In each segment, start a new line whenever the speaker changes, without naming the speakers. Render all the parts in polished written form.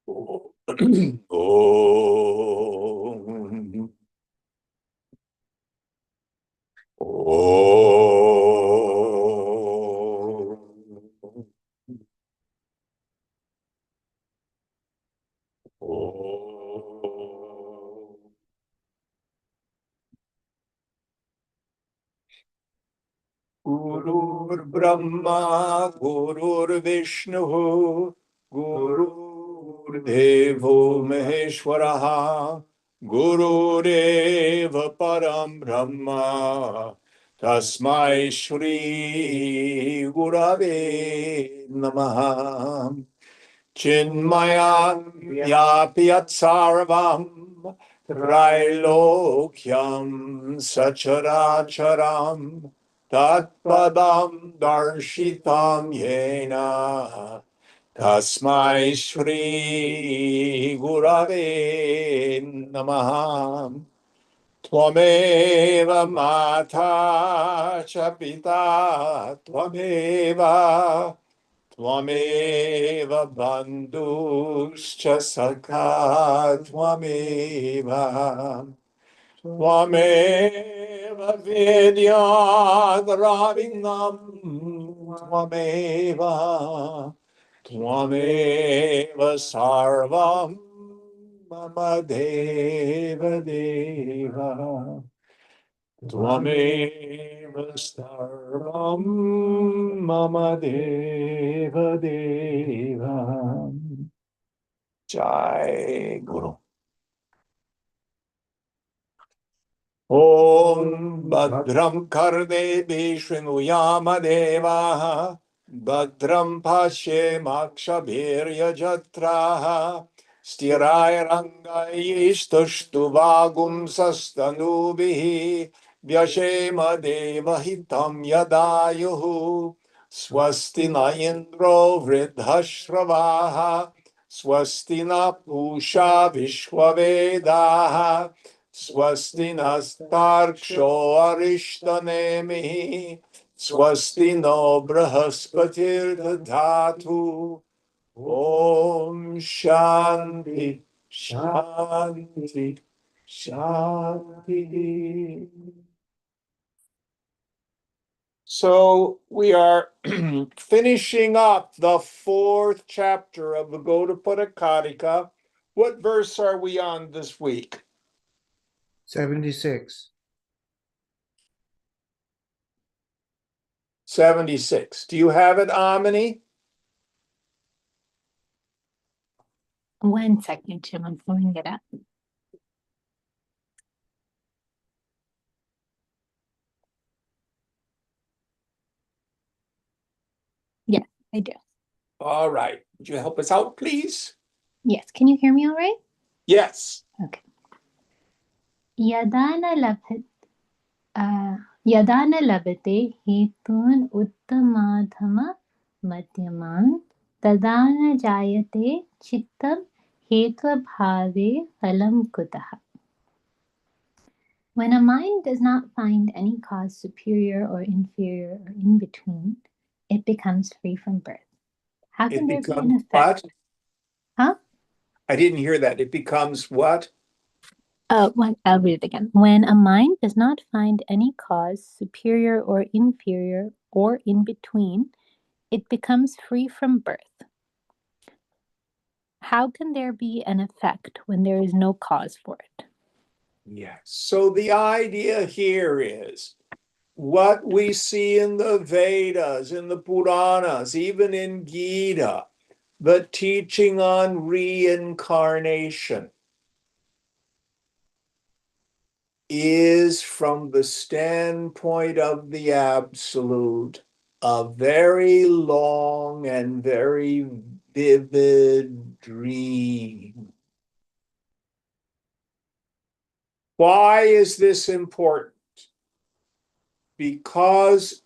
Om. Om. Om. Gurur Brahma, Gurur Vishnu, Gurur Devo Maheshwaraha, Gurureva Param Brahma, Tasmai Shri Gurave Namaha. Chinmaya Vyapyat Sarvam Trailokyam Sacharacharam Tatpadam Darshitam Yena Tasmai Shri Gurave Namaha. Tvameva Mata Cha Pita Tvameva Tvameva bandhuscha sakha tvameva Tvameva vidyadravinam Tvameva Tvameva sarvam mama deva deva Tvameva sarvam mama deva deva. Jai Guru. Om Bhadram Kardevi Shrunuyama Devaha Bhadram Pashe Makshabhirya Jatraha Stirai Rangai Istuštuvagum Sastanubihi Vyashema Deva Hitam Yadayuhu Swasti na Indro Vridhashravaha Swasti na Pusha Vishwavedaha Swasti nastarksho arishtanemi. Swasti no brahaspatir dadhatu. Om Shanti, Shanti, Shanti. So we are finishing up the 4th chapter of the Gaudapada Karika. What verse are we on this week?
76.
76. Do you have it, Amini?
1 second, Jim. I'm pulling it up. Yes, I do.
All right. Would you help us out, please?
Yes. Can you hear me all right?
Yes.
Okay. Yadana labate hetun uttamadhama madhyaman tadana jayate chittam hetva bhave phalam kutaha. When a mind does not find any cause superior or inferior or in between, it becomes free from birth. How can there be an effect?
What?
Huh?
I didn't hear that. It becomes what?
I'll read it again. When a mind does not find any cause superior or inferior or in between, it becomes free from birth. How can there be an effect when there is no cause for it?
Yes. So the idea here is what we see in the Vedas, in the Puranas, even in Gita, the teaching on reincarnation is, from the standpoint of the absolute, a very long and very vivid dream. Why is this important? Because,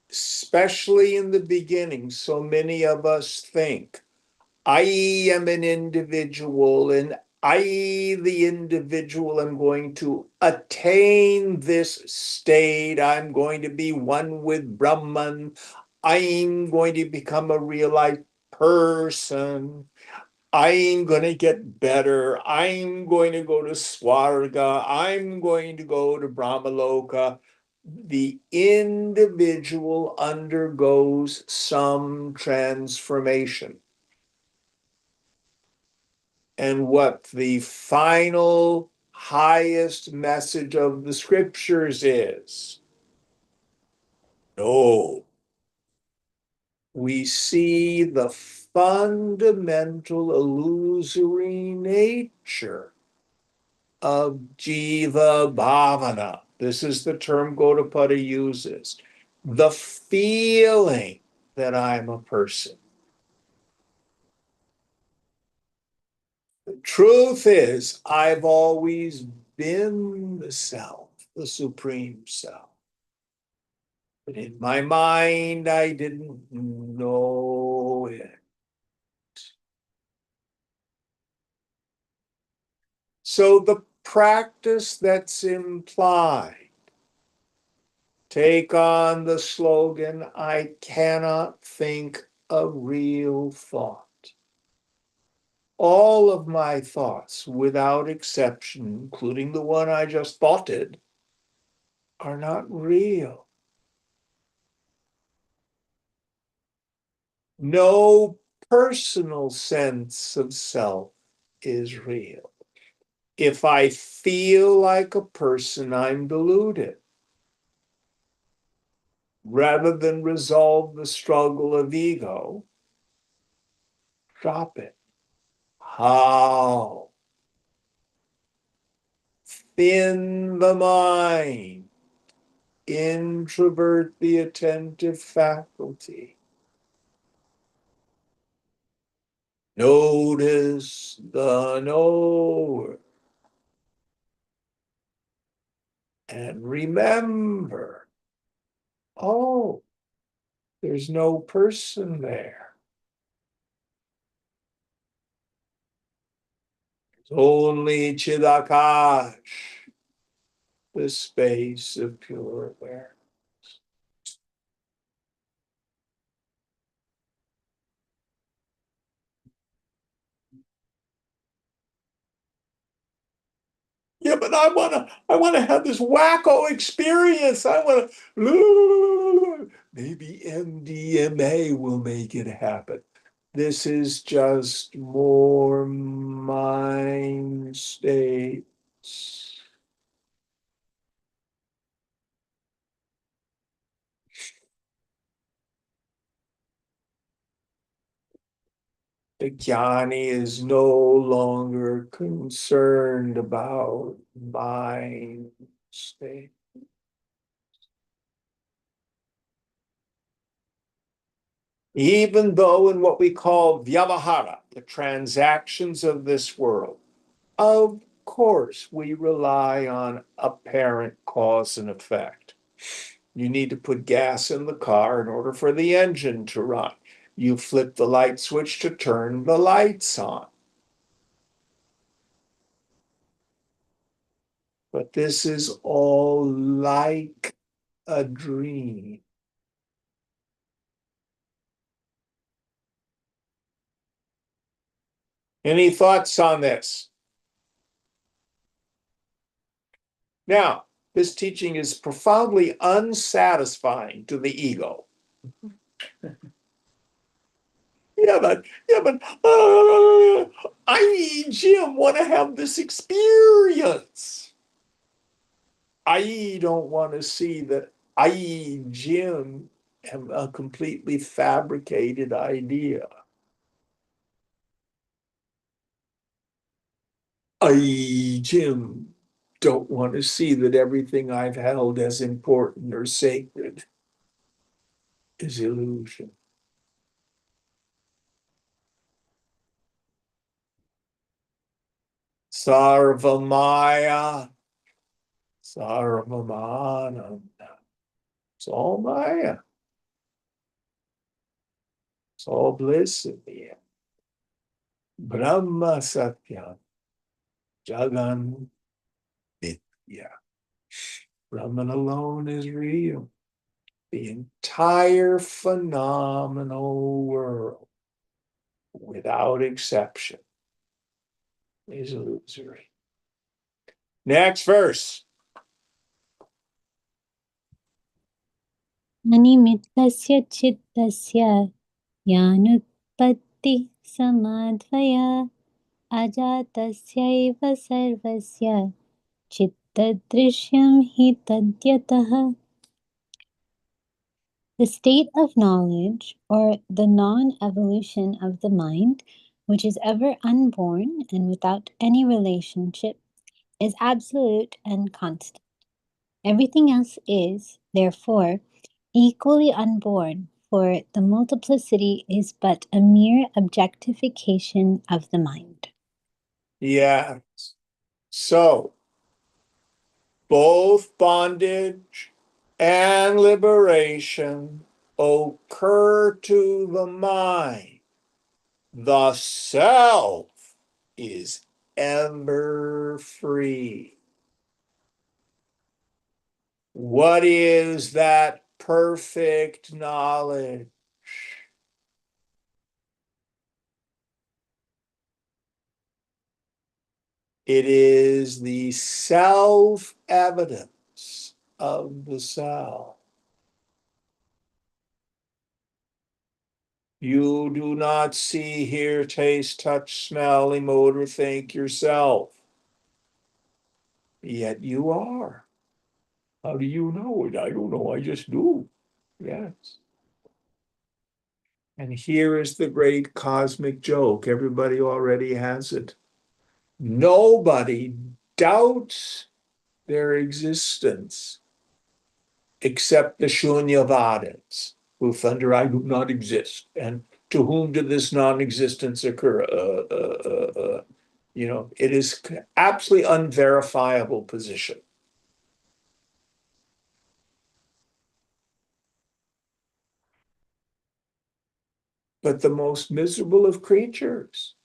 especially in the beginning, so many of us think, I am an individual, and I, the individual, am going to attain this state. I'm going to be one with Brahman. I'm going to become a real life person. I'm going to get better. I'm going to go to Swarga. I'm going to go to Brahmaloka. The individual undergoes some transformation. And what the final highest message of the scriptures is, no, we see the fundamental illusory nature of jiva bhavana. This is the term Gaudapada uses. The feeling that I'm a person. The truth is, I've always been the self, the supreme self. But in my mind, I didn't know it. So the practice that's implied, take on the slogan, I cannot think a real thought. All of my thoughts, without exception, including the one I just thoughted, are not real. No personal sense of self is real. If I feel like a person, I'm deluded. Rather than resolve the struggle of ego, drop it. How? Thin the mind, introvert the attentive faculty. Notice the knower. And remember, oh, there's no person there. It's only Chidakash, the space of pure awareness. Yeah, but I wanna have this wacko experience. I wanna maybe MDMA will make it happen. This is just more mind states. The jnani is no longer concerned about mind state. Even though in what we call vyavahara, the transactions of this world, of course, we rely on apparent cause and effect. You need to put gas in the car in order for the engine to run. You flip the light switch to turn the lights on. But this is all like a dream. Any thoughts on this? Now, this teaching is profoundly unsatisfying to the ego. Yeah, but I, Jim, want to have this experience. I don't want to see that I, Jim, am a completely fabricated idea. I, Jim, don't want to see that everything I've held as important or sacred is illusion. Sarvamaya, Sarvamananda. It's all Maya. It's all bliss in the end. Brahma Satyam, Jagan Nitya. Brahman alone is real. The entire phenomenal world will without exception, is illusory. Next verse.
अनिमित्तस्य चित्तस्य यानुत्पत्तिः समाध्वया अजातस्यैव सर्वस्य चित्तदृश्यं हि तद्यतः. The state of knowledge, or the non-evolution of the mind, which is ever unborn and without any relationship, is absolute and constant. Everything else is, therefore, equally unborn, for the multiplicity is but a mere objectification of the mind.
Yeah. So both bondage and liberation occur to the mind. The self is ever free. What is that perfect knowledge? It is the self-evidence of the self. You do not see, hear, taste, touch, smell, emote, or think yourself. Yet you are. How do you know it? I don't know. I just do. Yes. And here is the great cosmic joke. Everybody already has it. Nobody doubts their existence except the Shunyavadins, who thunder, I do not exist. And to whom did this non-existence occur? It is absolutely unverifiable position. But the most miserable of creatures.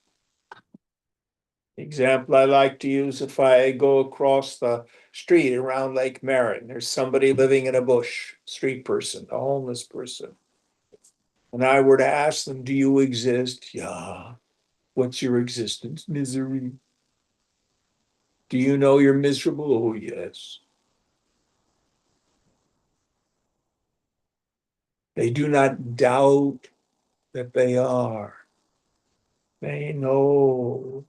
Example I like to use if I go across the street around Lake Merritt, there's somebody living in a bush, street person, a homeless person. And I were to ask them, do you exist? Yeah. What's your existence? Misery. Do you know you're miserable? Oh, yes. They do not doubt that they are. They know.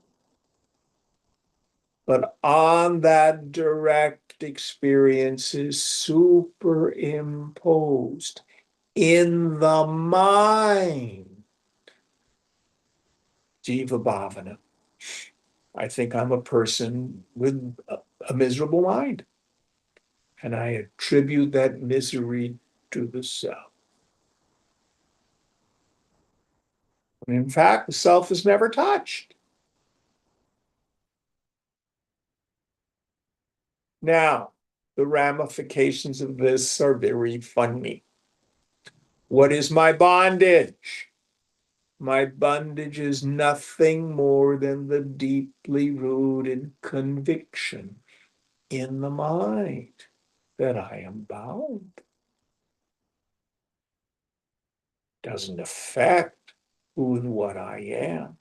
But on that direct experience is superimposed in the mind. Jiva Bhavana. I think I'm a person with a miserable mind. And I attribute that misery to the self. And in fact, the self is never touched. Now, the ramifications of this are very funny. What is my bondage? My bondage is nothing more than the deeply rooted conviction in the mind that I am bound. Doesn't affect who and what I am.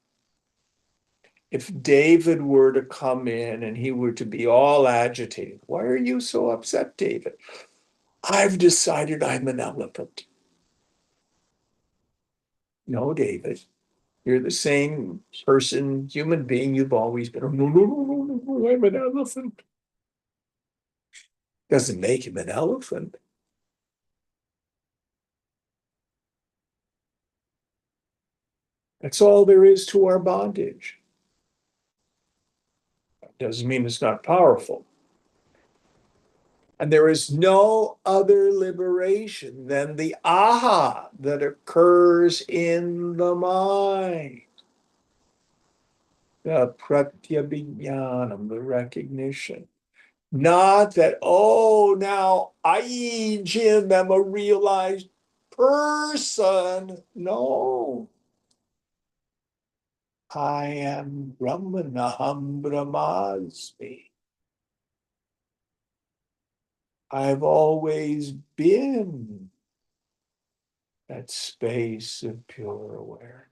If David were to come in and he were to be all agitated, why are you so upset, David? I've decided I'm an elephant. No, David, you're the same person, human being you've always been. No, no, no, no, no, no, I'm an elephant. Doesn't make him an elephant. That's all there is to our bondage. Doesn't mean it's not powerful. And there is no other liberation than the aha that occurs in the mind. The pratyabhinyanam, the recognition. Not that, oh, now I, Jim, am a realized person. No. I am Brahman, aham brahmasmi. I've always been that space of pure awareness.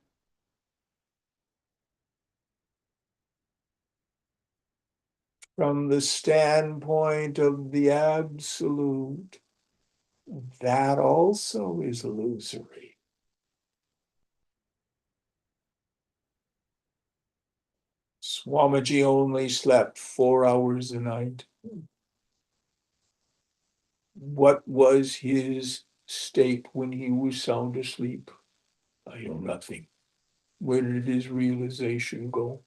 from the standpoint of the absolute, that also is illusory. Swamiji only slept 4 hours a night. What was his state when he was sound asleep? I know nothing. Where did his realization go?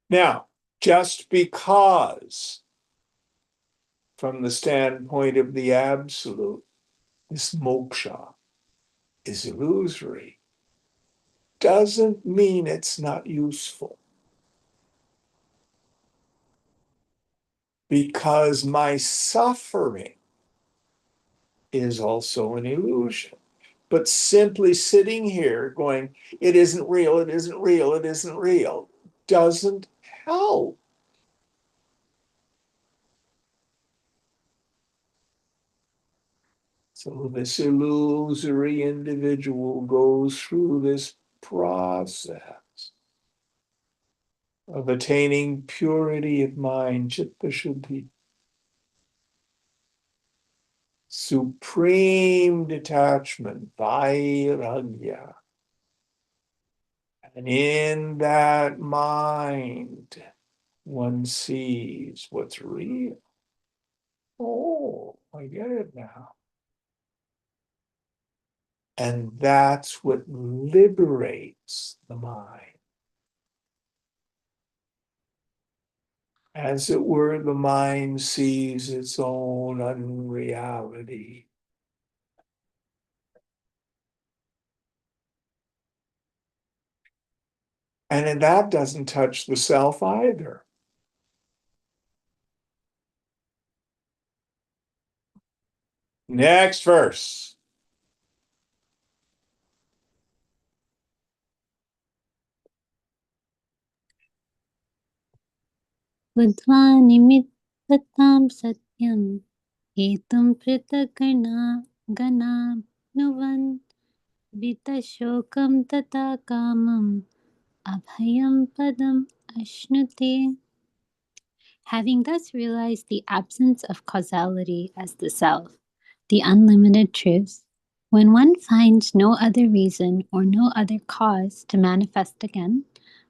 Now, just because, from the standpoint of the absolute, this moksha is illusory, doesn't mean it's not useful. Because my suffering is also an illusion. But simply sitting here going, it isn't real, it isn't real, it isn't real, doesn't help. So this illusory individual goes through this process of attaining purity of mind, chitta shuddhi, supreme detachment, vairagya. And in that mind, one sees what's real. Oh, I get it now. And that's what liberates the mind. As it were, the mind sees its own unreality. And that doesn't touch the self either. Next verse.
बुद्ध्वा निमित्ततां सत्यं हेतुं गणानुवन् वितशोकं तथा कामम् अभयं पदम् अश्नुते. Having thus realized the absence of causality as the self, the unlimited truth, when one finds no other reason or no other cause to manifest again,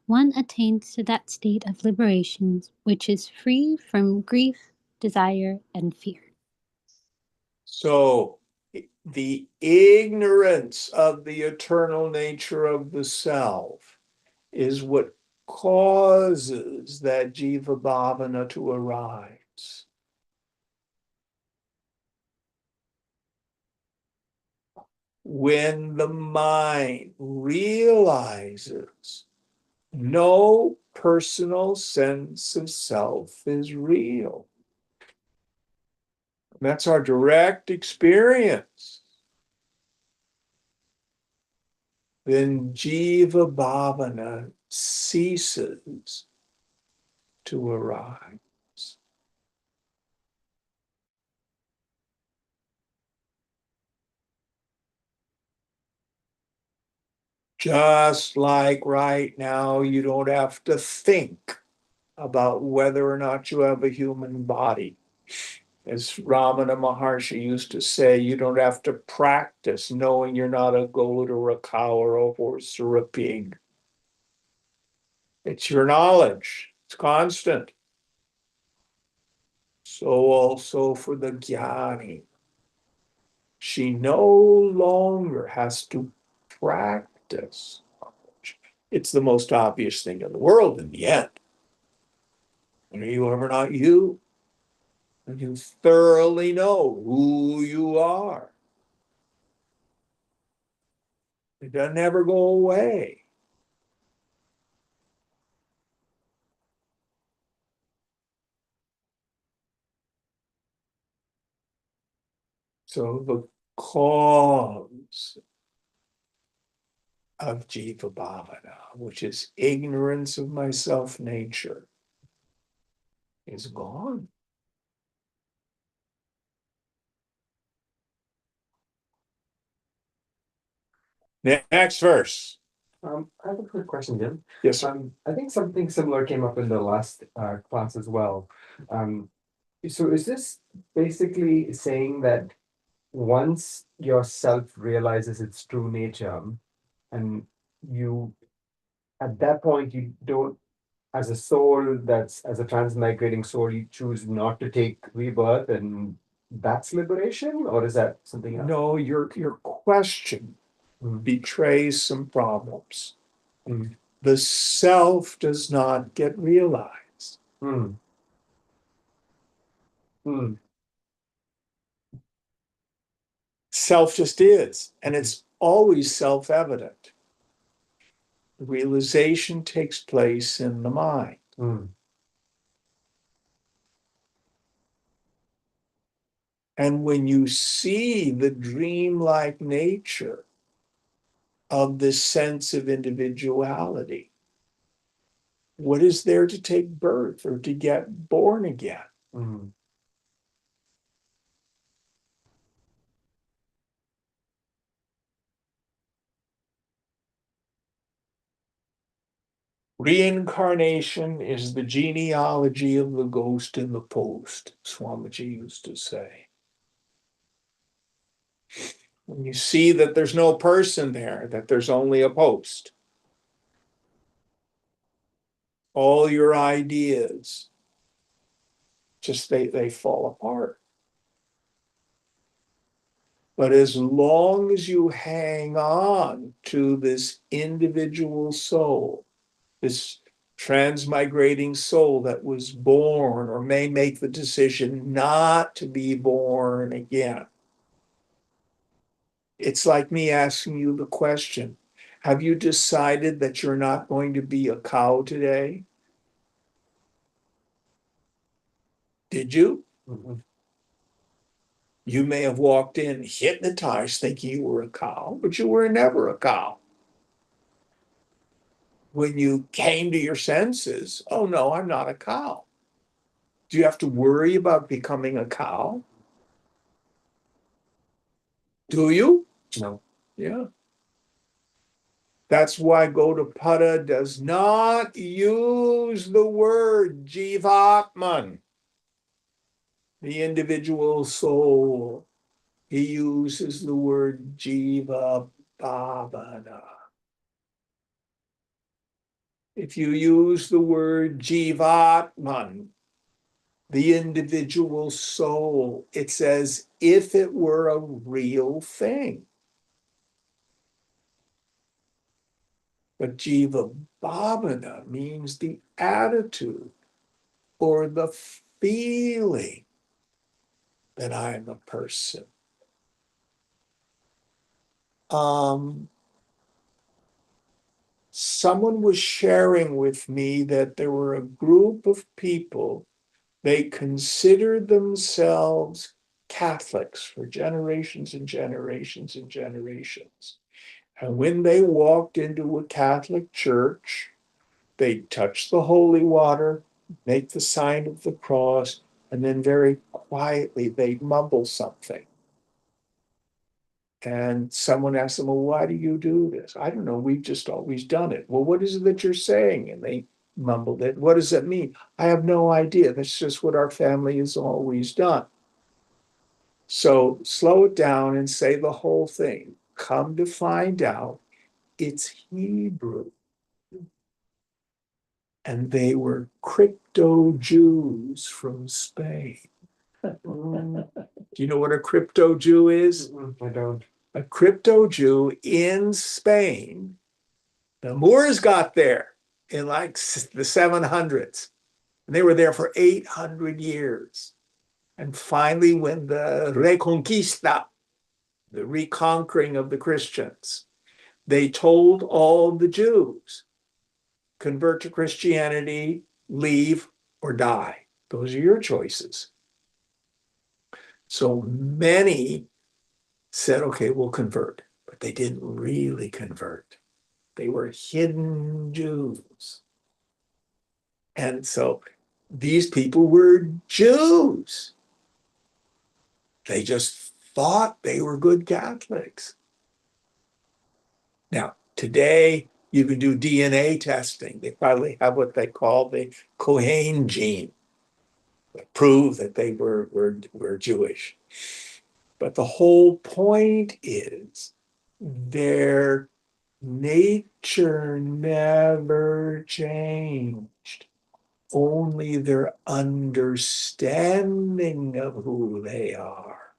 one attains to that state of liberation which is free from grief, desire, and fear.
So the ignorance of the eternal nature of the self is what causes that jiva bhavana to arise. When the mind realizes no personal sense of self is real. That's our direct experience. Then jiva bhavana ceases to arise. Just like right now, you don't have to think about whether or not you have a human body. As Ramana Maharshi used to say, you don't have to practice knowing you're not a goat or a cow or a horse or a pig. It's your knowledge. It's constant. So also for the jnani, she no longer has to practice. It's the most obvious thing in the world in the end. Are you ever not you? And you thoroughly know who you are. It doesn't ever go away. So the cause of jiva bhavana, which is ignorance of my self nature, is gone. Next verse.
I have a quick question, Jim.
Yes, sir.
I think something similar came up in the last class as well. So is this basically saying that once your self realizes its true nature, and you at that point you don't, as a soul, that's as a transmigrating soul, you choose not to take rebirth, and that's liberation, or is that something else?
No, your question
Mm,
betrays some problems.
mm,
The self does not get realized.
mm, mm,
Self just is, and it's always self-evident. Realization takes place in the mind.
mm,
And when you see the dreamlike nature of this sense of individuality, what is there to take birth or to get born again?
mm,
Reincarnation is the genealogy of the ghost in the post, Swamiji used to say. When you see that there's no person there, that there's only a post, all your ideas, just they fall apart. But as long as you hang on to this individual soul, this transmigrating soul that was born or may make the decision not to be born again, it's like me asking you the question, have you decided that you're not going to be a cow today? Did you?
mm,
You may have walked in hypnotized thinking you were a cow, but you were never a cow. When you came to your senses, oh no, I'm not a cow. Do you have to worry about becoming a cow? Do you?
no.
Yeah. That's why Gaudapada does not use the word jivatman, the individual soul. He uses the word jiva bhavana. If you use the word jivatman, the individual soul, it's as if it were a real thing. But jiva bhavana means the attitude or the feeling that I'm a person. Someone was sharing with me that there were a group of people, they considered themselves Catholics for generations and generations and generations. And when they walked into a Catholic church, they'd touch the holy water, make the sign of the cross, and then very quietly they'd mumble something. And someone asked them, well, why do you do this? I don't know. We've just always done it. Well, what is it that you're saying? And they mumbled it. What does that mean? I have no idea. That's just what our family has always done. So slow it down and say the whole thing. Come to find out, it's Hebrew. And they were crypto Jews from Spain. Do you know what a crypto Jew is?
I don't.
A crypto Jew in Spain. The Moors got there in like the 700s, and they were there for 800 years. And finally, when the Reconquista, the reconquering of the Christians, they told all the Jews, convert to Christianity, leave, or die. Those are your choices. So many said, okay, we'll convert, but they didn't really convert. They were hidden Jews. And so these people were Jews. They just thought they were good Catholics. Now, today, you can do DNA testing. They probably have what they call the Cohen gene, that prove that they were Jewish. But the whole point is their nature never changed. Only their understanding of who they are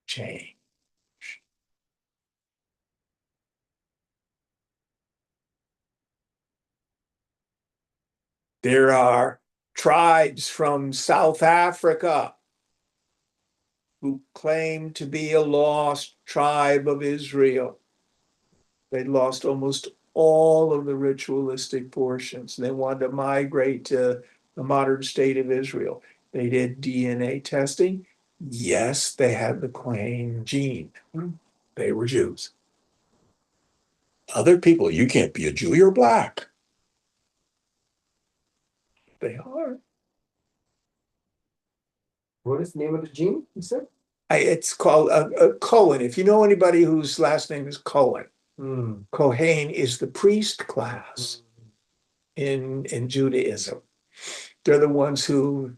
changed. There are tribes from South Africa who claim to be a lost tribe of Israel. They'd lost almost all of the ritualistic portions. They wanted to migrate to the modern state of Israel. They did DNA testing. Yes, they had the Queen gene. They were Jews. Other people, you can't be a Jew, you're black. They are.
What is the name of the gene, you said?
It's called Cohen. If you know anybody whose last name is Cohen, Kohen is the priest class in Judaism. They're the ones who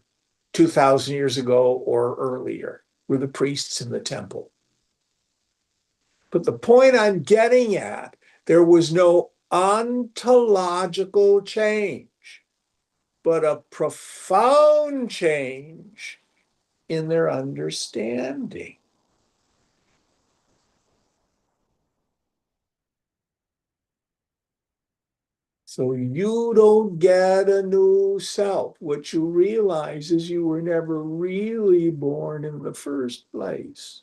2,000 years ago or earlier were the priests in the temple. But the point I'm getting at, there was no ontological change, but a profound change in their understanding. So you don't get a new self. What you realize is you were never really born in the first place.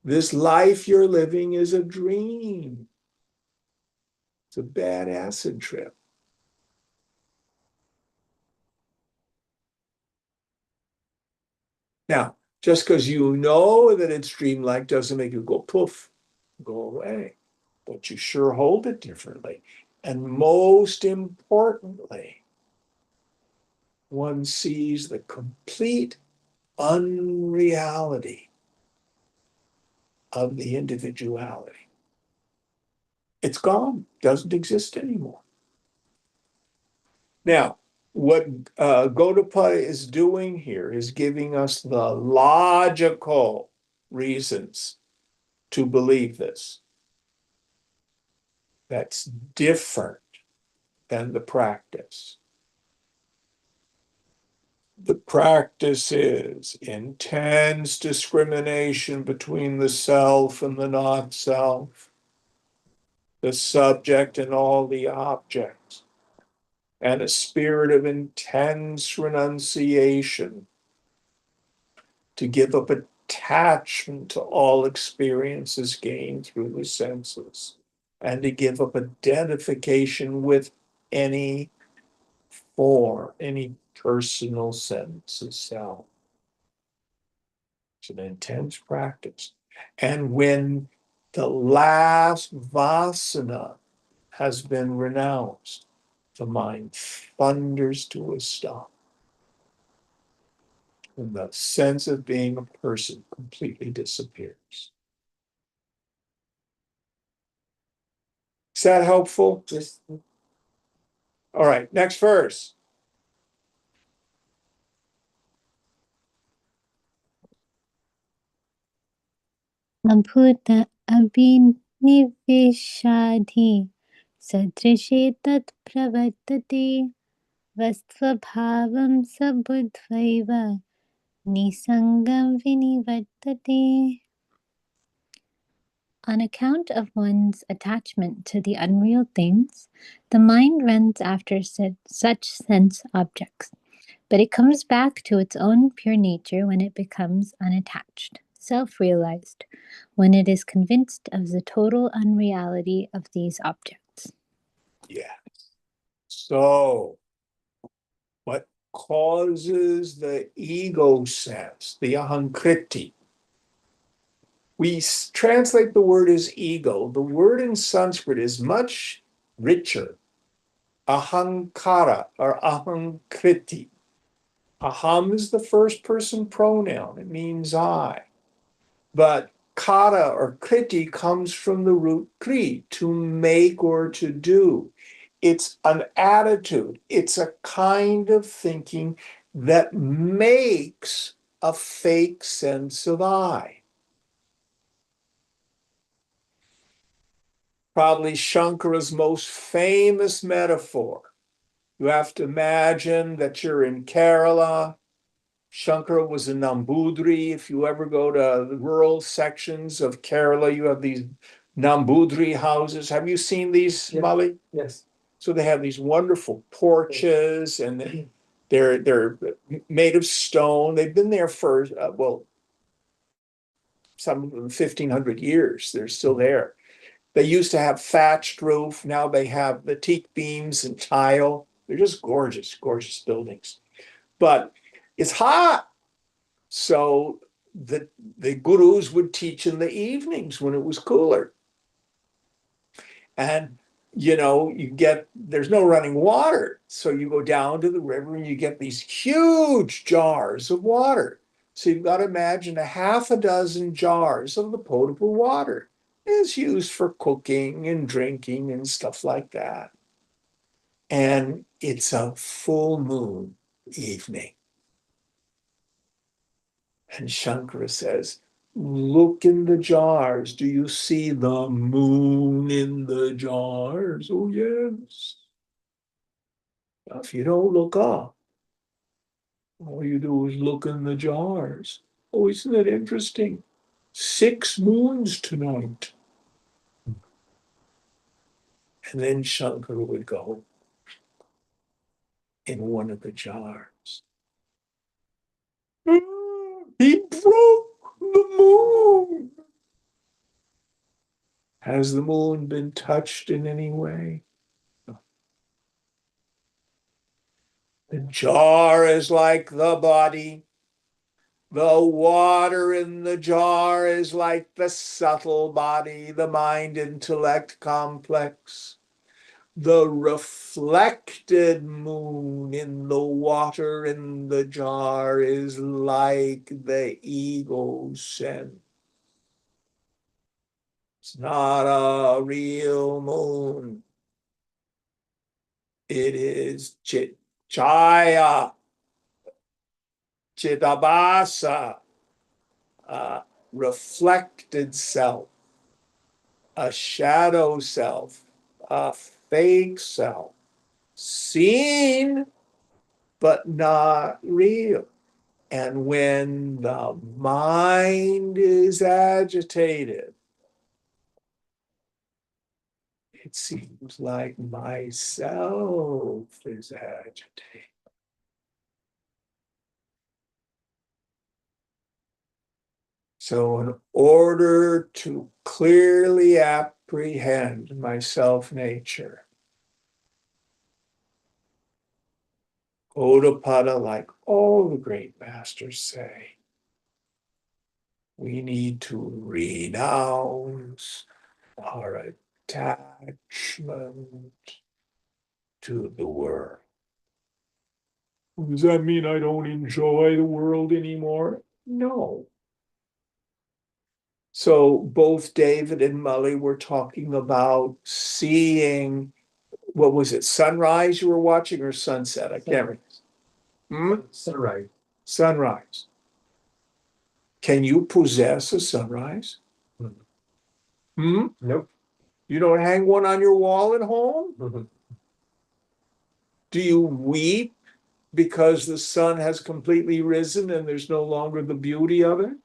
This life you're living is a dream. It's a bad acid trip. Now, just because you know that it's dreamlike doesn't make it go poof, go away. But you sure hold it differently. And most importantly, one sees the complete unreality of the individuality. It's gone, doesn't exist anymore. Now, what Gaudapada is doing here is giving us the logical reasons to believe this. That's different than the practice. The practice is intense discrimination between the self and the not self, the subject and all the objects, and a spirit of intense renunciation to give up attachment to all experiences gained through the senses, and to give up identification with any form, any personal sense of self. It's an intense practice. And when the last vasana has been renounced, the mind thunders to a stop. And the sense of being a person completely disappears. Is that helpful? All right, next verse.
Abhuta abhinivishadhi sadrishe tat pravartate vastvabhavam sabudvaiva nisangam vinivartate. On account of one's attachment to the unreal things, the mind runs after such sense objects, but it comes back to its own pure nature when it becomes unattached, self-realized, when it is convinced of the total unreality of these objects.
Yeah. So, what causes the ego sense, the ahankriti? We translate the word as ego. The word in Sanskrit is much richer. Ahankara or ahankriti. Aham is the first person pronoun. It means I. But kata or kriti comes from the root kri, to make or to do. It's an attitude. It's a kind of thinking that makes a fake sense of I. Probably Shankara's most famous metaphor. You have to imagine that you're in Kerala. Shankara was a Nambudri. If you ever go to the rural sections of Kerala, you have these Nambudri houses. Have you seen these,
Yeah.
Mali?
Yes.
So they have these wonderful porches, and they're made of stone. They've been there for some of them 1,500 years. They're still there. They used to have thatched roof. Now they have the teak beams and tile. They're just gorgeous, gorgeous buildings. But it's hot. So the gurus would teach in the evenings when it was cooler. And there's no running water. So you go down to the river and you get these huge jars of water. So you've got to imagine a half a dozen jars of the potable water is used for cooking and drinking and stuff like that. And it's a full moon evening. And Shankara says, look in the jars. Do you see the moon in the jars? Oh, yes. If you don't look up, all you do is look in the jars. Oh, isn't it interesting? 6 moons tonight. And then Shankara would go in one of the jars. He broke the moon. Has the moon been touched in any way? The jar is like the body. The water in the jar is like the subtle body, the mind intellect complex. The reflected moon in the water in the jar is like the ego sense. It's not a real moon. It is chaya, chitabhasa, reflected self, a shadow self, a fake self, seen but not real. And when the mind is agitated, it seems like myself is agitated. So, in order to clearly apprehend my self nature, Gaudapada, like all the great masters say, we need to renounce our attachment to the world. Does that mean I don't enjoy the world anymore? No. So both David and Mully were talking about seeing, what was it, sunrise you were watching or sunset? I can't remember.
Sunrise.
Sunrise. Can you possess a sunrise?
Nope.
You don't hang one on your wall at home?
Mhm.
Do you weep because the sun has completely risen and there's no longer the beauty of it?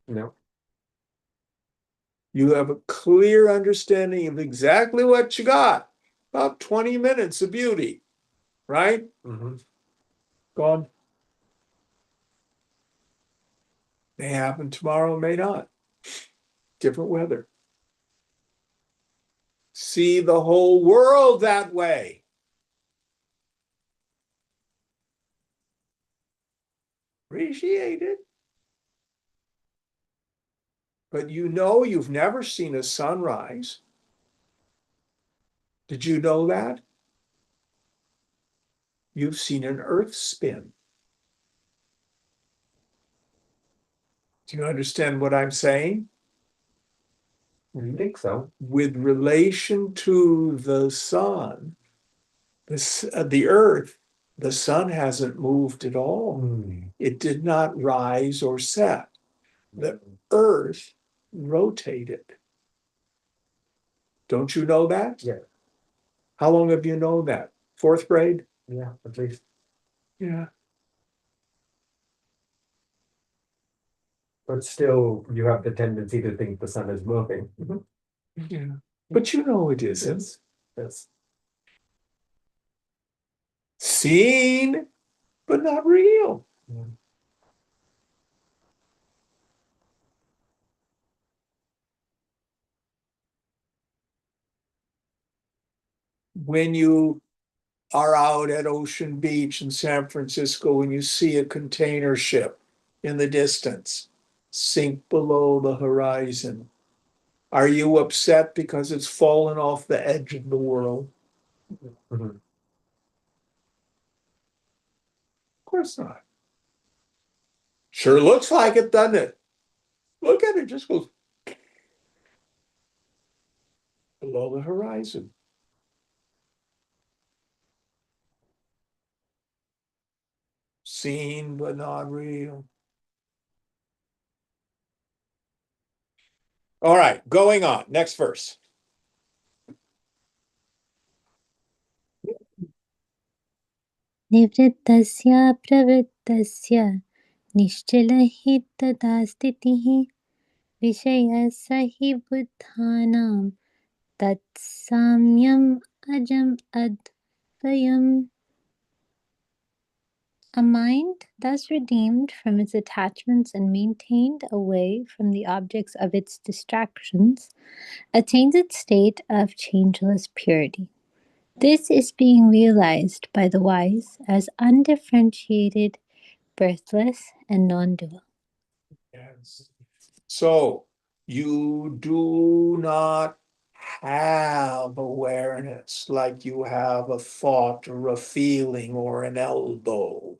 No.
You have a clear understanding of exactly what you got. About 20 minutes of beauty, right?
Mm-hmm.
Gone. May happen tomorrow, may not. Different weather. See the whole world that way. Appreciate it. But you've never seen a sunrise. Did you know that? You've seen an earth spin. Do you understand what I'm saying?
I think so.
With relation to the sun, the earth, the sun hasn't moved at all. It did not rise or set. The earth rotated. Don't you know that?
Yeah.
How long have you known that? Fourth grade?
Yeah, at least.
Yeah.
But still, you have the tendency to think the sun is moving.
Yeah. But you know it isn't.
Yes. Yes.
Seen, but not real.
Yeah.
When you are out at Ocean Beach in San Francisco and you see a container ship in the distance sink below the horizon, are you upset because it's fallen off the edge of the world?
Mhm.
Of course not. Sure looks like it, doesn't it? Look at it, just goes below the horizon. Seen but not real. All right, going on. Next verse.
निवृत्तस्य प्रवृत्तस्य निश्चलहि तदा स्थितिः विषयस्य हि बुद्धानां तत्साम्यम् अजम् अद्वयम्. A mind thus redeemed from its attachments and maintained away from the objects of its distractions attains its state of changeless purity. This is being realized by the wise as undifferentiated, birthless, and non dual.
Yes. So you do not have awareness like you have a thought or a feeling or an elbow.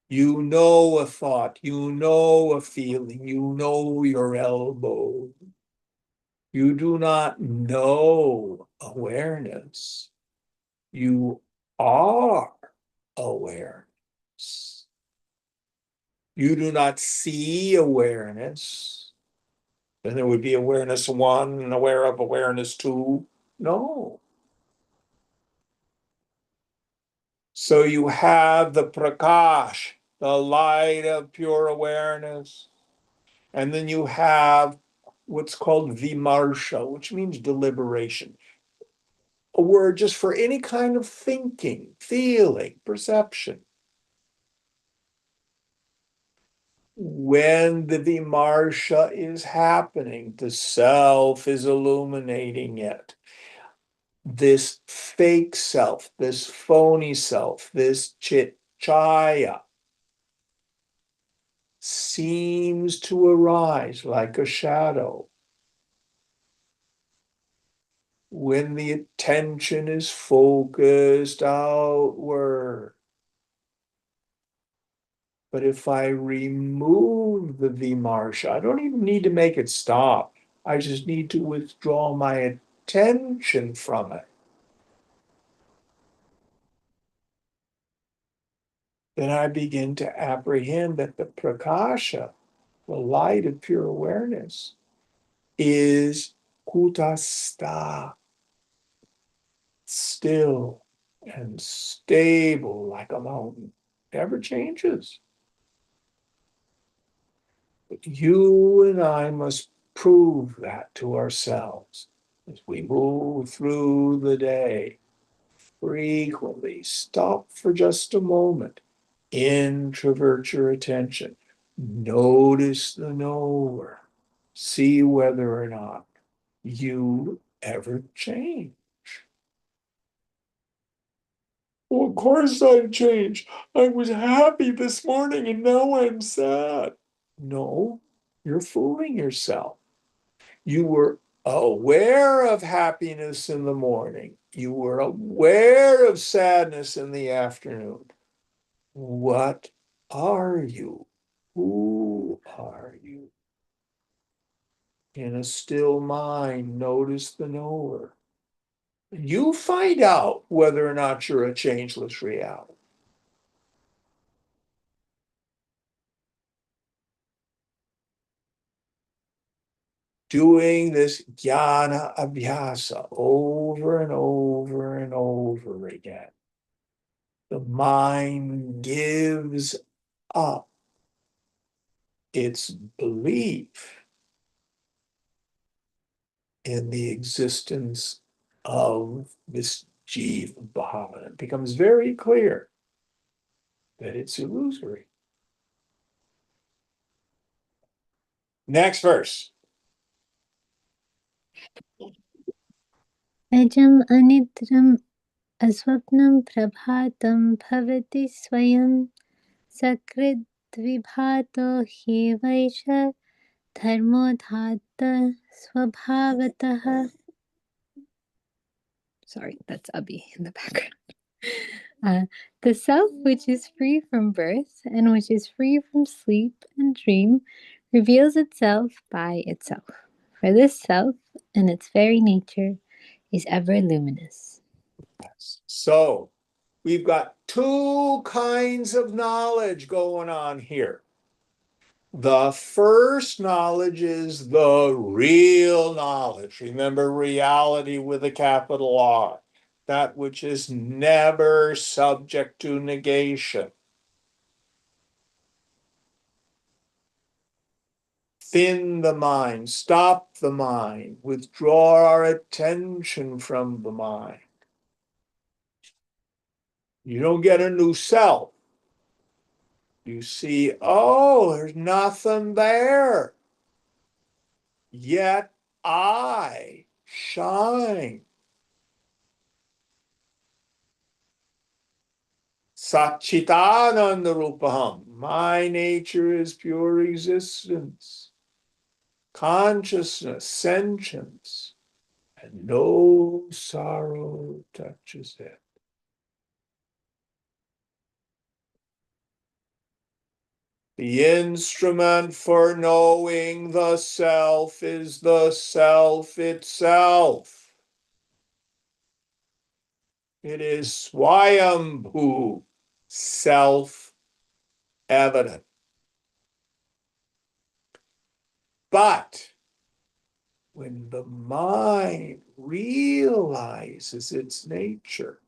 You know a thought, you know a feeling, you know your elbow. You do not know awareness. You are awareness. You do not see awareness. Then there would be awareness one and aware of awareness two. No. So you have the prakash, the light of pure awareness. And then you have what's called vimarsha, which means deliberation. A word just for any kind of thinking, feeling, perception. When the vimarsha is happening, the self is illuminating it. This fake self, this phony self, this chaya seems to arise like a shadow when the attention is focused outward. But if I remove the vimarsha, I don't even need to make it stop. I just need to withdraw my attention from it. Then I begin to apprehend that the prakasha, the light of pure awareness, is kutastha, still and stable like a mountain, never changes. But you and I must prove that to ourselves as we move through the day. Frequently stop for just a moment, introvert your attention, notice the knower, see whether or not you ever change. Well, of course I've changed. I was happy this morning and now I'm sad. No, you're fooling yourself. You were aware of happiness in the morning. You were aware of sadness in the afternoon. What are you? Who are you? In a still mind, notice the knower. You find out whether or not you're a changeless reality. Doing this jnana abhyasa over and over and over again. The mind gives up its belief in the existence of this jiva bhava. It becomes very clear that it's illusory. Next verse.
अजम् अनिद्रम् अस्वप्नं प्रभातं भवति स्वयं सकृद्विभातो ह्येवैष धर्मोधात्त स्वभावतः. Sorry, that's Abhi in the background. The self which is free from birth and which is free from sleep and dream reveals itself by itself. For this self, in its very nature, is ever luminous.
So we've got two kinds of knowledge going on here. The first knowledge is the real knowledge. Remember, reality with a capital R, that which is never subject to negation. Thin the mind, stop the mind, withdraw our attention from the mind. You don't get a new self. You see, oh, there's nothing there. Yet I shine. Satchitananda Rupaham. My nature is pure existence, consciousness, sentience, and no sorrow touches it. The instrument for knowing the self is the self itself. It is Swayambhu, self-evident. But when the mind realizes its nature,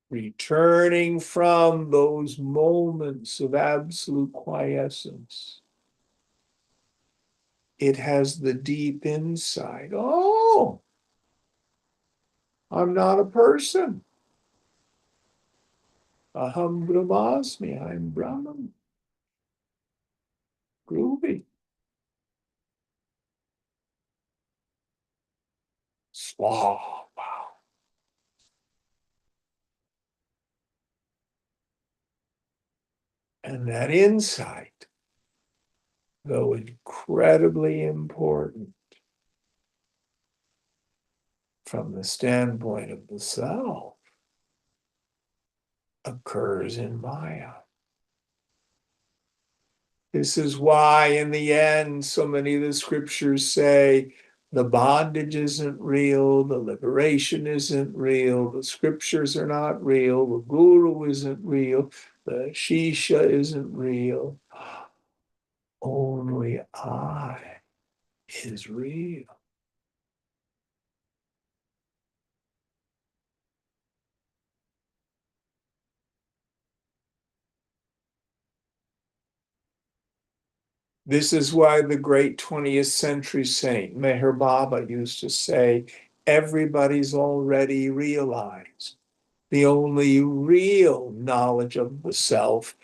returning from those moments of absolute quiescence, it has the deep insight. Oh, I'm not a person. Aham Brahmasmi, I'm Brahman. Groovy. Wow. And that insight, though incredibly important from the standpoint of the self, occurs in Maya. This is why, in the end, so many of the scriptures say the bondage isn't real, the liberation isn't real, the scriptures are not real, the guru isn't real, the shisha isn't real. Only I is real. This is why the great 20th century saint Meher Baba used to say, everybody's already realized. The only real knowledge of the self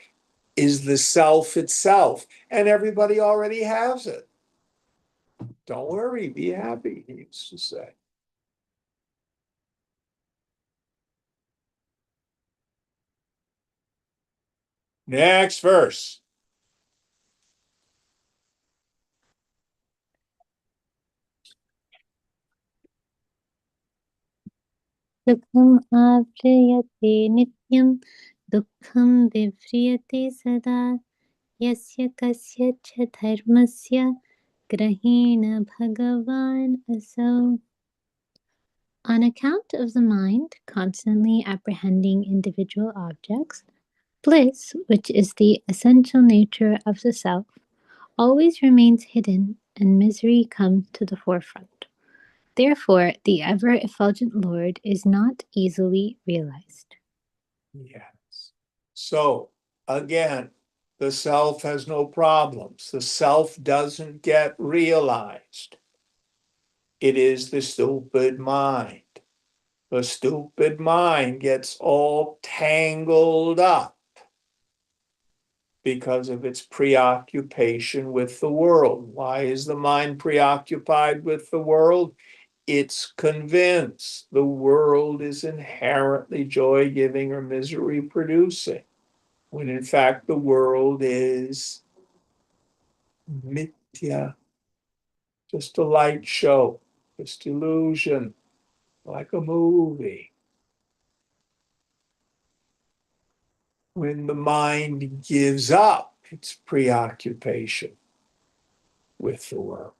is the self itself, and everybody already has it. Don't worry, be happy, he used to say. Next verse.
सुखम् आव्रियते नित्यं दुःखं विव्रियते सदा यस्य कस्यच धर्मस्य ग्रहेण भगवान् असौ. On account of the mind constantly apprehending individual objects, bliss, which is the essential nature of the self, always remains hidden and misery comes to the forefront. Therefore, the ever effulgent Lord is not easily realized.
Yes. So again, the self has no problems. The self doesn't get realized. It is the stupid mind. The stupid mind gets all tangled up because of its preoccupation with the world. Why is the mind preoccupied with the world? It's convinced the world is inherently joy-giving or misery-producing, when in fact the world is mithya, just a light show, just illusion, like a movie. When the mind gives up its preoccupation with the world,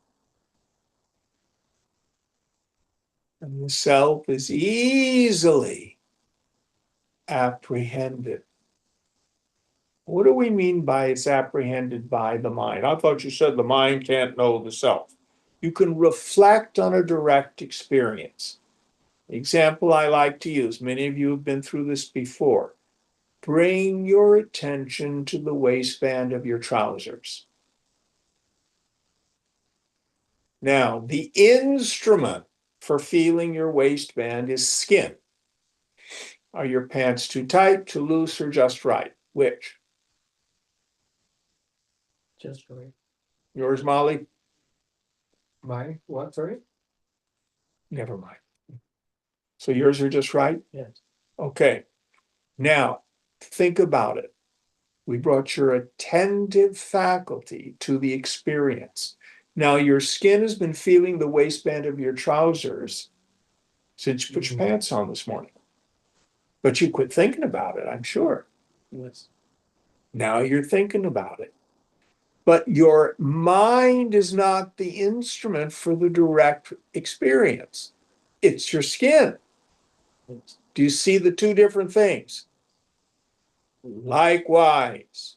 and the self is easily apprehended. What do we mean by it's apprehended by the mind? I thought you said the mind can't know the self. You can reflect on a direct experience. The example I like to use, many of you have been through this before. Bring your attention to the waistband of your trousers. Now, the instrument for feeling your waistband is skin. Are your pants too tight, too loose, or just right? Which?
Just right.
Yours, Molly?
My what? Sorry.
Never mind. So yours are just right?
Yes.
Okay. Now, think about it. We brought your attentive faculty to the experience. Now, your skin has been feeling the waistband of your trousers since you put your pants on this morning. But you quit thinking about it, I'm sure.
Yes.
Now you're thinking about it. But your mind is not the instrument for the direct experience. It's your skin. Do you see the two different things? Likewise,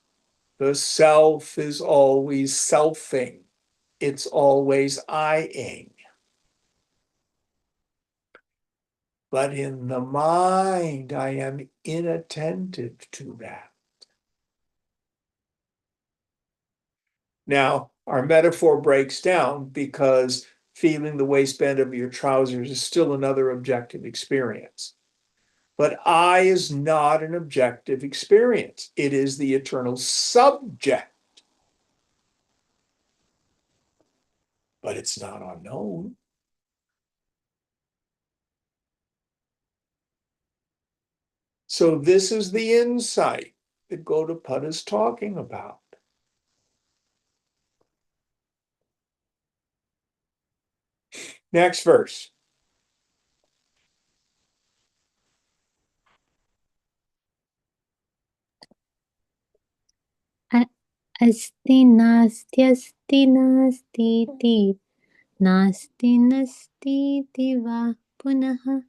the self is always selfing. It's always I-ing. But in the mind, I am inattentive to that. Now, our metaphor breaks down because feeling the waistband of your trousers is still another objective experience. But I is not an objective experience. It is the eternal subject. But it's not unknown. So this is the insight that Gaudapada is talking about. Next verse.
अस्ति नास्त्यस्ति नास्तीति नास्ति नस्तीति वा पुनः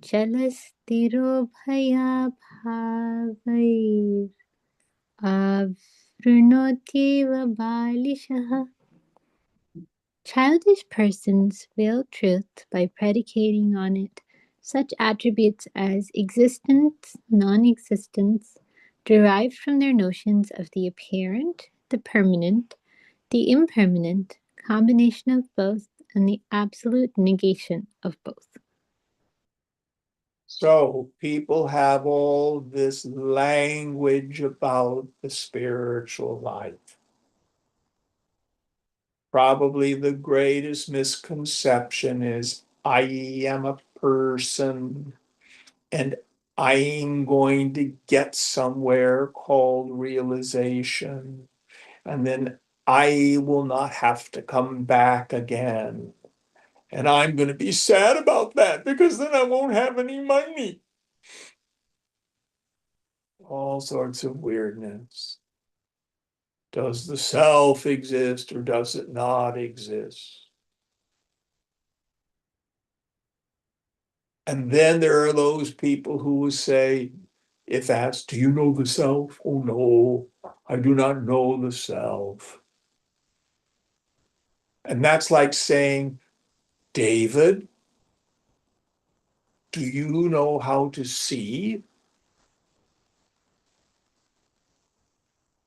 चलस्थिरोभयाभावैरावृणोत्येव बालिशः. Childish persons veil truth by predicating on it such attributes as existence, non-existence, derived from their notions of the apparent, the permanent, the impermanent, combination of both, and the absolute negation of both.
So people have all this language about the spiritual life. Probably the greatest misconception is I am a person and I'm going to get somewhere called realization. And then I will not have to come back again. And I'm going to be sad about that because then I won't have any money. all sorts of weirdness. Does the self exist or does it not exist? And then there are those people who will say, if asked, do you know the self? Oh no, I do not know the self. And that's like saying, David, do you know how to see?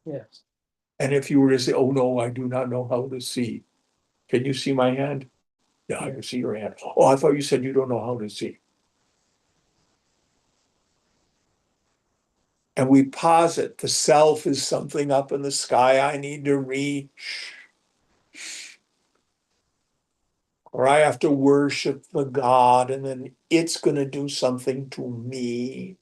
Yes.
And if you were to say, oh no, I do not know how to see. Can you see my hand? Yeah, I can see your hand. Oh, I thought you said you don't know how to see. And we posit the self is something up in the sky I need to reach, or I have to worship the God and then it's going to do something to me.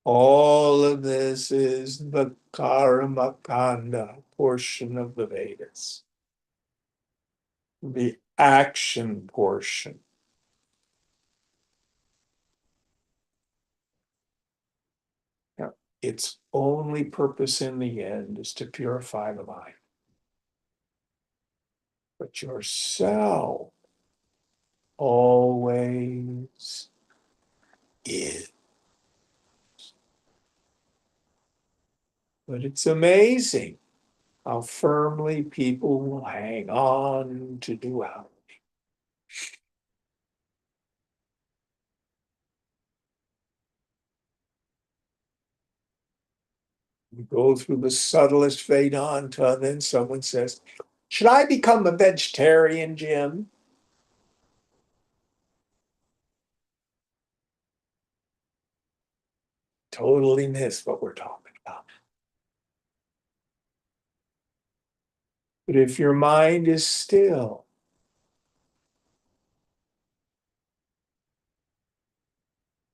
All of this is the karma kanda portion of the Vedas, the action portion. Now, its only purpose in the end is to purify the mind. But yourself always is. But it's amazing how firmly people will hang on to duality. You go through the subtlest Vedanta, and then someone says, should I become a vegetarian, Jim? Totally miss what we're talking about. But if your mind is still,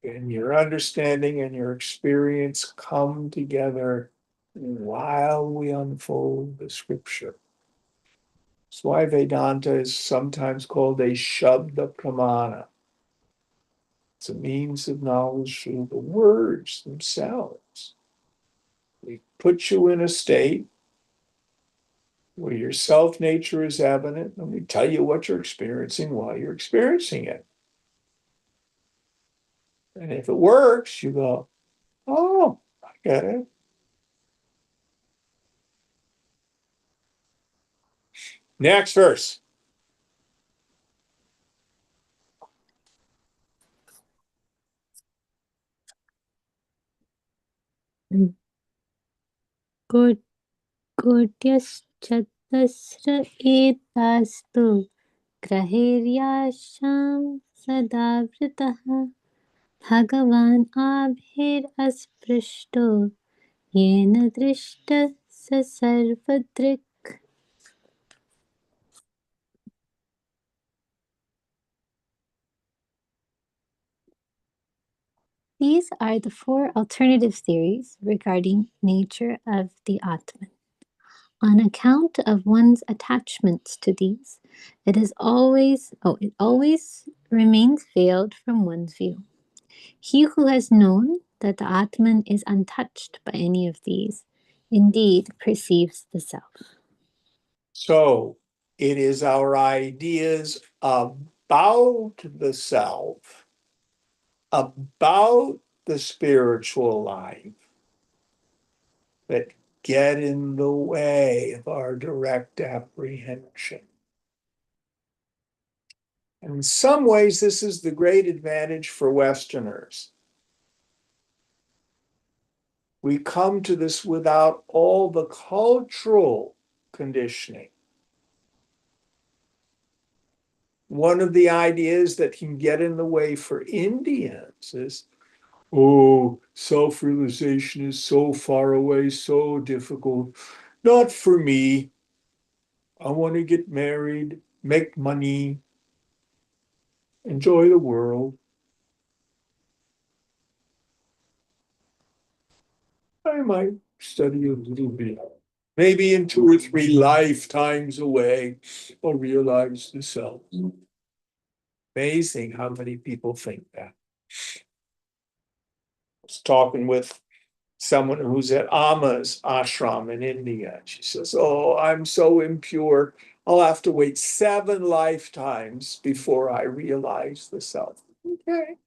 and your understanding and your experience come together while we unfold the scripture. That's why Vedanta is sometimes called a Shabda Pramana. It's a means of knowledge through the words themselves. We put you in a state where your self nature is evident, and we tell you what you're experiencing while you're experiencing it. And if it works, you go, oh, I get it. Next verse.
कोट्यश्चतस्र एतास्तु ग्रहेर्याशां सदावृतः भगवान् आभिरस्पृष्टो येन दृष्टः स सर्वदृक्. These are the four alternative theories regarding nature of the Atman. On account of one's attachments to these, it always remains veiled from one's view. He who has known that the Atman is untouched by any of these, indeed perceives the self.
So it is our ideas about the self, about the spiritual life, that get in the way of our direct apprehension. And in some ways, this is the great advantage for Westerners. We come to this without all the cultural conditioning. One of the ideas that can get in the way for Indians is, oh, self-realization is so far away, so difficult. Not for me. I want to get married, make money, enjoy the world. I might study a little bit. Maybe in 2 or 3 lifetimes away, I'll realize the self. Amazing how many people think that. I was talking with someone who's at Amma's ashram in India. She says, "Oh, I'm so impure. I'll have to wait 7 lifetimes before I realize the self." Okay.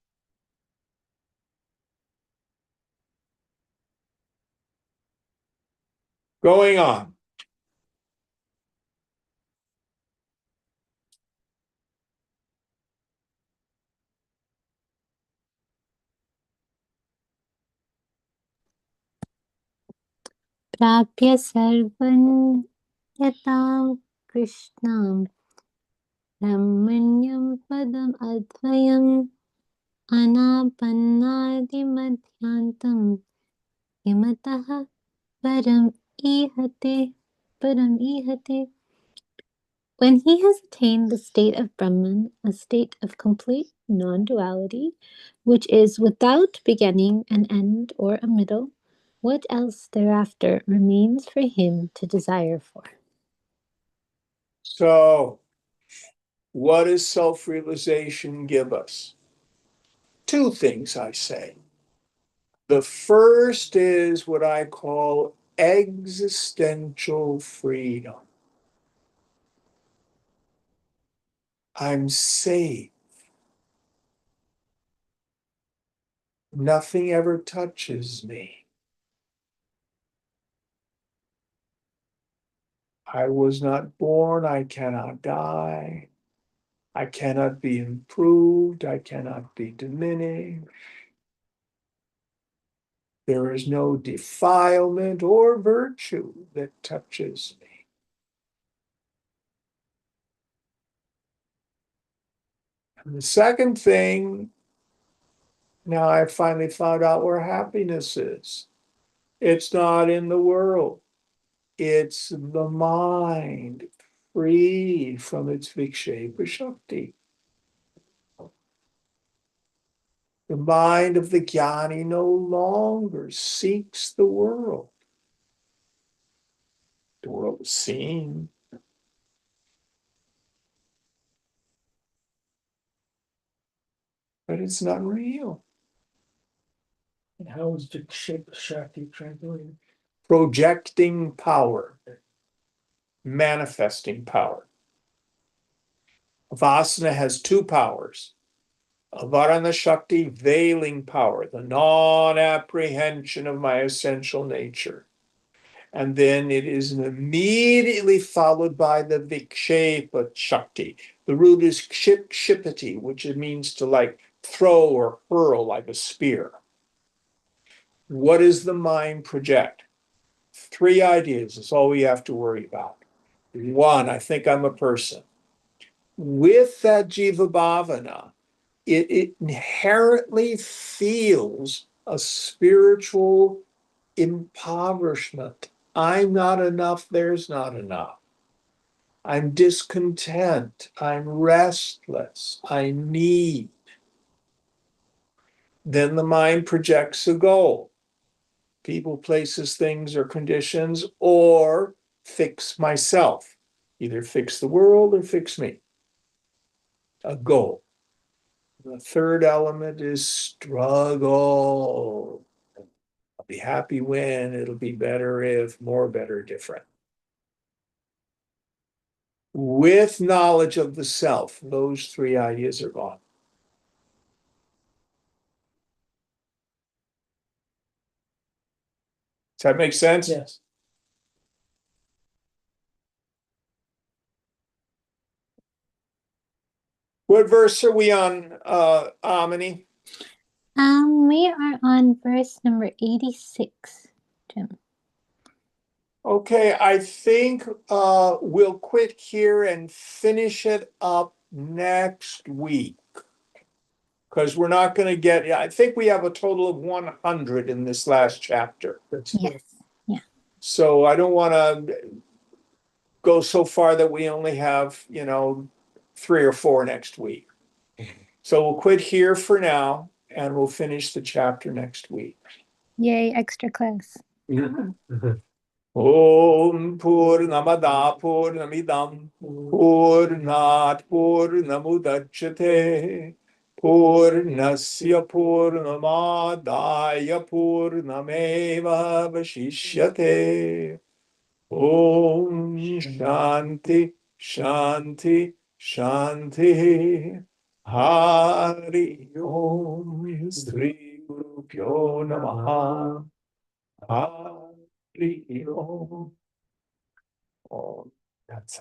Going on.
प्राप्य सर्वं यथा कृष्णं ब्रह्मण्यं पदम् अद्वयम् अनापन्नादिमध्यान्तं किमतः परम् ईहते. When he has attained the state of Brahman, a state of complete non-duality, which is without beginning, an end, or a middle, what else thereafter remains for him to desire for?
So, what does self-realization give us? 2 things, I say. The first is what I call existential freedom. I'm safe. Nothing ever touches me. I was not born. I cannot die. I cannot be improved. I cannot be diminished. There is no defilement or virtue that touches me. And the second thing, now I finally found out where happiness is. It's not in the world. It's the mind freed from its vikshepa shakti. The mind of the jnani no longer seeks the world. The world is seen. But it's not real.
And how is Vikshepa Shakti translated?
Projecting power, manifesting power. Vasana has 2 powers. Avarana Shakti, veiling power, the non-apprehension of my essential nature. And then it is immediately followed by the Vikshepa Shakti. The root is kshipati, which it means to like throw or hurl like a spear. What does the mind project? 3 ideas is all we have to worry about. 1, I think I'm a person. With that jiva bhavana, it inherently feels a spiritual impoverishment. I'm not enough, there's not enough. I'm discontent, I'm restless, I need. Then the mind projects a goal. People, places, things, or conditions, or fix myself. Either fix the world or fix me. A goal. The third element is struggle. I'll be happy when, it'll be better if, more better, different. With knowledge of the self, those 3 ideas are gone. Does that make sense?
Yes.
What verse are we on, Amini?
We are on verse number 86, Jim.
Okay, I think we'll quit here and finish it up next week. Because we're not going to get, I think we have a total of 100 in this last chapter.
Yes. Yeah.
So I don't want to go so far that we only have, 3 or 4 next week. So we'll quit here for now and we'll finish the chapter next week.
Yay, extra class.
Yeah.
Om Purnamada Purnamidam Purnat Purnamudachyate Purnasya Purnamadaya Purnameva Vashishyate. Om Shanti Shanti Shanti. Hari Om Sri Guru Pyo Namaha. Hari Om. Oh, that's